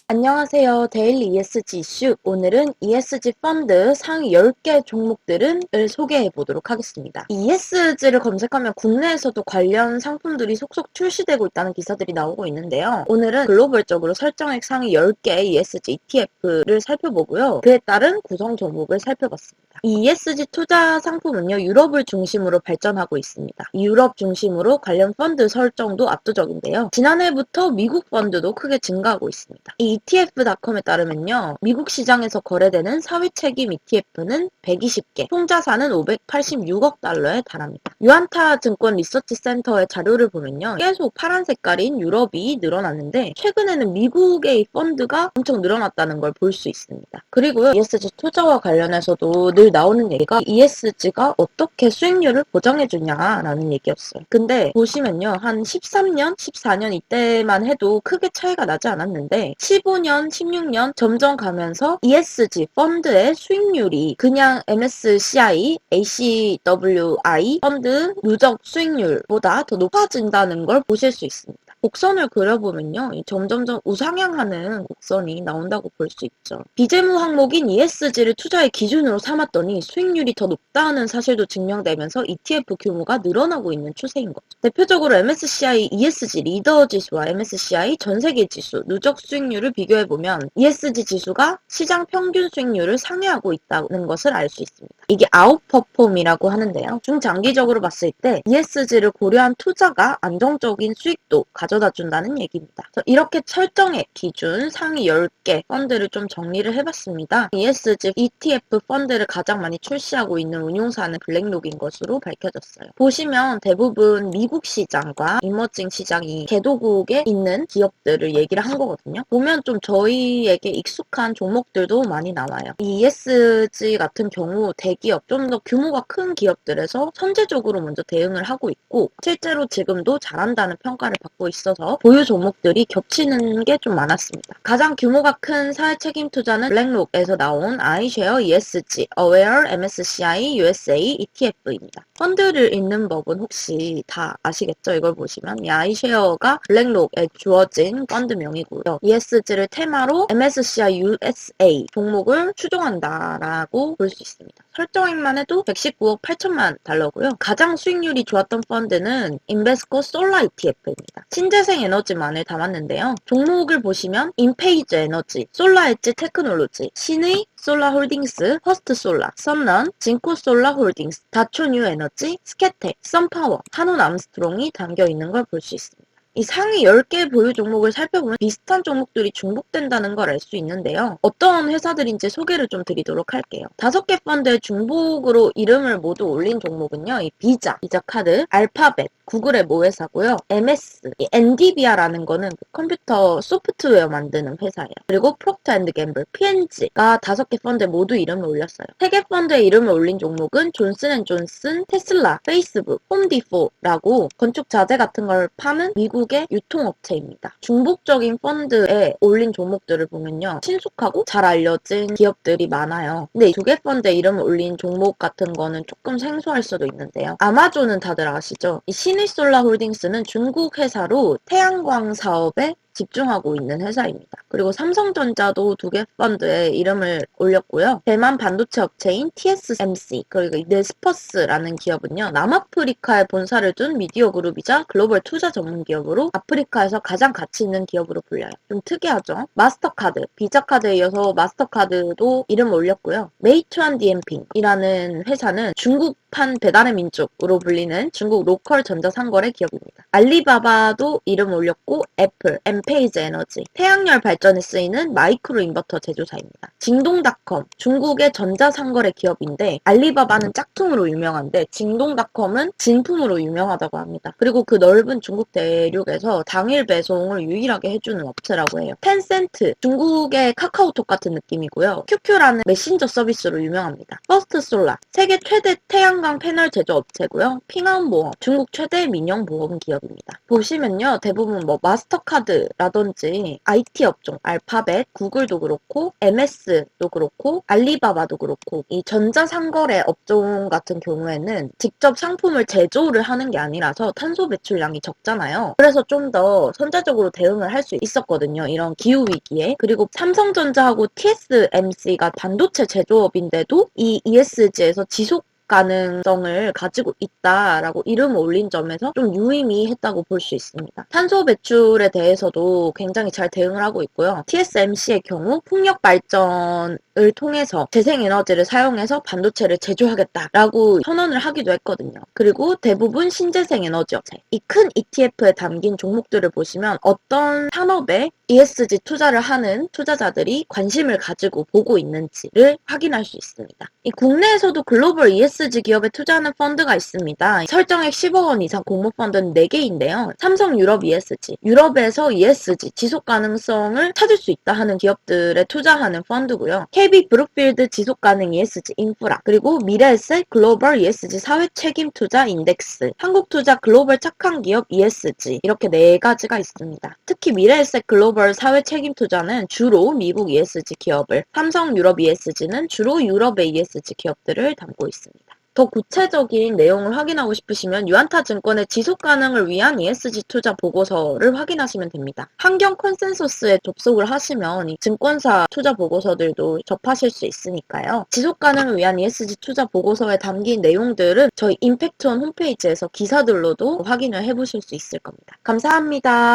안녕하세요. 데일리 ESG 이슈. 오늘은 ESG 펀드 상위 10개 종목들을 소개해 보도록 하겠습니다. ESG를 검색하면 국내에서도 관련 상품들이 속속 출시되고 있다는 기사들이 나오고 있는데요. 오늘은 글로벌적으로 설정액 상위 10개 ESG ETF를 살펴보고요. 그에 따른 구성 종목을 살펴봤습니다. 이 ESG 투자 상품은요, 유럽을 중심으로 발전하고 있습니다. 유럽 중심으로 관련 펀드 설정도 압도적인데요. 지난해부터 미국 펀드도 크게 증가하고 있습니다. 이 ETF.com에 따르면요, 미국 시장에서 거래되는 사회 책임 ETF는 120개, 총 자산은 586억 달러에 달합니다. 유안타 증권 리서치 센터의 자료를 보면요, 계속 파란 색깔인 유럽이 늘어났는데 최근에는 미국의 펀드가 엄청 늘어났다는 걸 볼 수 있습니다. 그리고요, ESG 투자와 관련해서도 늘 나오는 얘기가 ESG가 어떻게 수익률을 보장해주냐라는 얘기였어요. 근데 보시면요, 한 13년, 14년 이때만 해도 크게 차이가 나지 않았는데 15년, 16년 점점 가면서 ESG 펀드의 수익률이 그냥 MSCI, ACWI 펀드 누적 수익률보다 더 높아진다는 걸 보실 수 있습니다. 곡선을 그려보면요, 점점점 우상향하는 곡선이 나온다고 볼 수 있죠. 비재무 항목인 ESG를 투자의 기준으로 삼았더니 수익률이 더 높다는 사실도 증명되면서 ETF 규모가 늘어나고 있는 추세인 거죠. 대표적으로 MSCI ESG 리더 지수와 MSCI 전 세계 지수 누적 수익률을 비교해보면 ESG 지수가 시장 평균 수익률을 상회하고 있다는 것을 알 수 있습니다. 이게 아웃퍼폼이라고 하는데요. 중장기적으로 봤을 때 ESG를 고려한 투자가 안정적인 수익도 가져다 준다는 얘기입니다. 이렇게 설정액 기준 상위 10개 펀드를 좀 정리를 해봤습니다. ESG ETF 펀드를 가장 많이 출시하고 있는 운용사는 블랙록인 것으로 밝혀졌어요. 보시면 대부분 미국 시장과 이머징 시장이 개도국에 있는 기업들을 얘기를 한 거거든요. 보면 좀 저희에게 익숙한 종목들도 많이 나와요. 이 ESG 같은 경우 대기업, 좀 더 규모가 큰 기업들에서 선제적으로 먼저 대응을 하고 있고 실제로 지금도 잘한다는 평가를 받고 있어서 보유 종목들이 겹치는 게 좀 많았습니다. 가장 규모가 큰 사회 책임 투자는 블랙록에서 나온 iShare ESG Aware MSCI USA ETF입니다. 펀드를 읽는 법은 혹시 다 아시겠죠? 이걸 보시면 이 iShare가 블랙록에 주어진 펀드명이고요. ESG를 테마로 MSCI USA 종목을 추종한다라고 볼 수 있습니다. 설정액만 해도 119억 8천만 달러고요. 가장 수익률이 좋았던 펀드는 인베스코 솔라 ETF입니다. 신재생 에너지만을 담았는데요. 종목을 보시면 인페이즈 에너지, 솔라 엣지 테크놀로지, 신의 솔라 홀딩스, 퍼스트 솔라, 썸런, 진코 솔라 홀딩스, 다초뉴 에너지, 스케텍, 썬파워, 한온 암스트롱이 담겨 있는 걸 볼 수 있습니다. 이 상위 10개 보유 종목을 살펴보면 비슷한 종목들이 중복된다는 걸 알 수 있는데요. 어떤 회사들인지 소개를 좀 드리도록 할게요. 5개 펀드의 중복으로 이름을 모두 올린 종목은요. 이 비자카드, 알파벳, 구글의 모회사고요. MS, 엔디비아라는 거는 컴퓨터 소프트웨어 만드는 회사예요. 그리고 프록터앤드갬블, P&G가 5개 펀드에 모두 이름을 올렸어요. 3개 펀드에 이름을 올린 종목은 존슨앤존슨, 테슬라, 페이스북, 홈디포라고 건축 자재 같은 걸 파는 미국의 유통업체입니다. 중복적인 펀드에 올린 종목들을 보면요. 친숙하고 잘 알려진 기업들이 많아요. 근데 이 2개 펀드에 이름을 올린 종목 같은 거는 조금 생소할 수도 있는데요. 아마존은 다들 아시죠? 이 시니솔라홀딩스는 중국 회사로 태양광 사업에 집중하고 있는 회사입니다. 그리고 삼성전자도 2개 펀드에 이름을 올렸고요. 대만 반도체 업체인 TSMC 그리고 네스퍼스라는 기업은요. 남아프리카에 본사를 둔 미디어 그룹이자 글로벌 투자 전문 기업으로 아프리카에서 가장 가치 있는 기업으로 불려요. 좀 특이하죠? 마스터카드, 비자카드에 이어서 마스터카드도 이름을 올렸고요. 메이투안 디엠핑이라는 회사는 중국판 배달의 민족으로 불리는 중국 로컬 전자상거래 기업입니다. 알리바바도 이름을 올렸고 애플, 엠페이즈 에너지, 태양열 발전에 쓰이는 마이크로 인버터 제조사입니다. 징동닷컴, 중국의 전자상거래 기업인데 알리바바는 짝퉁으로 유명한데 징동닷컴은 진품으로 유명하다고 합니다. 그리고 그 넓은 중국 대륙에서 당일 배송을 유일하게 해주는 업체라고 해요. 텐센트, 중국의 카카오톡 같은 느낌이고요. QQ라는 메신저 서비스로 유명합니다. 퍼스트솔라, 세계 최대 태양광 패널 제조 업체고요. 핑아운보험, 중국 최대 민영보험 기업입니다. 보시면요. 대부분 마스터카드 라든지 IT 업종, 알파벳, 구글도 그렇고 MS도 그렇고 알리바바도 그렇고 이 전자상거래 업종 같은 경우에는 직접 상품을 제조를 하는 게 아니라서 탄소 배출량이 적잖아요. 그래서 좀 더 선제적으로 대응을 할 수 있었거든요. 이런 기후위기에. 그리고 삼성전자하고 TSMC가 반도체 제조업인데도 이 ESG에서 지속 가능성을 가지고 있다라고 이름을 올린 점에서 좀 유의미했다고 볼 수 있습니다. 탄소 배출에 대해서도 굉장히 잘 대응을 하고 있고요. TSMC의 경우 풍력 발전을 통해서 재생에너지를 사용해서 반도체를 제조하겠다라고 선언을 하기도 했거든요. 그리고 대부분 신재생 에너지 업체, 이 큰 ETF에 담긴 종목들을 보시면 어떤 산업에 ESG 투자를 하는 투자자들이 관심을 가지고 보고 있는지를 확인할 수 있습니다. 이 국내에서도 글로벌 ESG 기업에 투자하는 펀드가 있습니다. 설정액 10억 원 이상 공모펀드는 4개인데요. 삼성 유럽 ESG, 유럽에서 ESG 지속 가능성을 찾을 수 있다 하는 기업들에 투자하는 펀드고요. KB 브룩필드 지속 가능 ESG 인프라, 그리고 미래에셋 글로벌 ESG 사회 책임 투자 인덱스, 한국투자 글로벌 착한 기업 ESG, 이렇게 4가지가 있습니다. 특히 미래에셋 글로벌 사회 책임 투자는 주로 미국 ESG 기업을, 삼성 유럽 ESG는 주로 유럽의 ESG 기업들을 담고 있습니다. 더 구체적인 내용을 확인하고 싶으시면 유안타 증권의 지속 가능을 위한 ESG 투자 보고서를 확인하시면 됩니다. 환경 컨센서스에 접속을 하시면 이 증권사 투자 보고서들도 접하실 수 있으니까요. 지속 가능을 위한 ESG 투자 보고서에 담긴 내용들은 저희 임팩트원 홈페이지에서 기사들로도 확인을 해보실 수 있을 겁니다. 감사합니다.